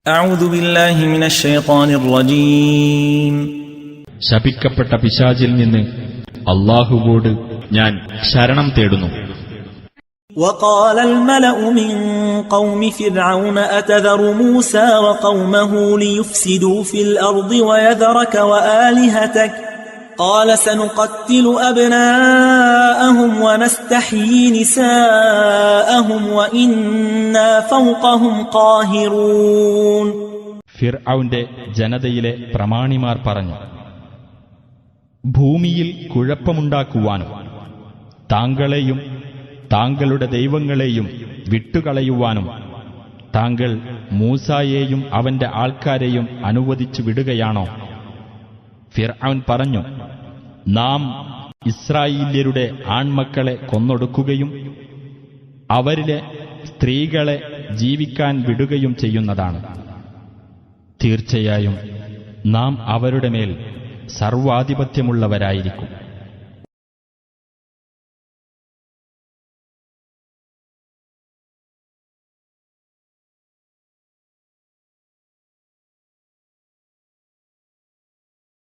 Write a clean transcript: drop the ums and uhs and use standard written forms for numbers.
أعوذ بالله من الشيطان الرجيم ശപിക്കപ്പെട്ട പിശാചിൽ നിന്ന് അല്ലാഹുവോട് ഞാൻ ശരണം തേടുന്നു. وقال الملأ من قوم فرعون أتذر موسى وقومه ليفسدوا في الأرض ويذرك وآلهتك قال سنقتل أبناءهم ونستحيي نساءهم وإنا فوقهم قاهرون. ഫിർഔന്റെ ജനതയിലെ പ്രമാണിമാർ പറഞ്ഞു, ഭൂമിയിൽ കുഴപ്പമുണ്ടാക്കുവാനും താങ്കളെയും താങ്കളുടെ ദൈവങ്ങളെയും വിട്ടുകളയുവാനും താങ്കൾ മൂസായെയും അവന്റെ ആൾക്കാരെയും അനുവദിച്ചു വിടുകയാണോ? ഫിർഔൻ പറഞ്ഞു, നാം ഇസ്രായേല്യരുടെ ആൺമക്കളെ കൊന്നൊടുക്കുകയും അവരിലെ സ്ത്രീകളെ ജീവിക്കാൻ വിടുകയും ചെയ്യുന്നതാണ്. തീർച്ചയായും നാം അവരുടെ മേൽ സർവാധിപത്യമുള്ളവരായിരിക്കും.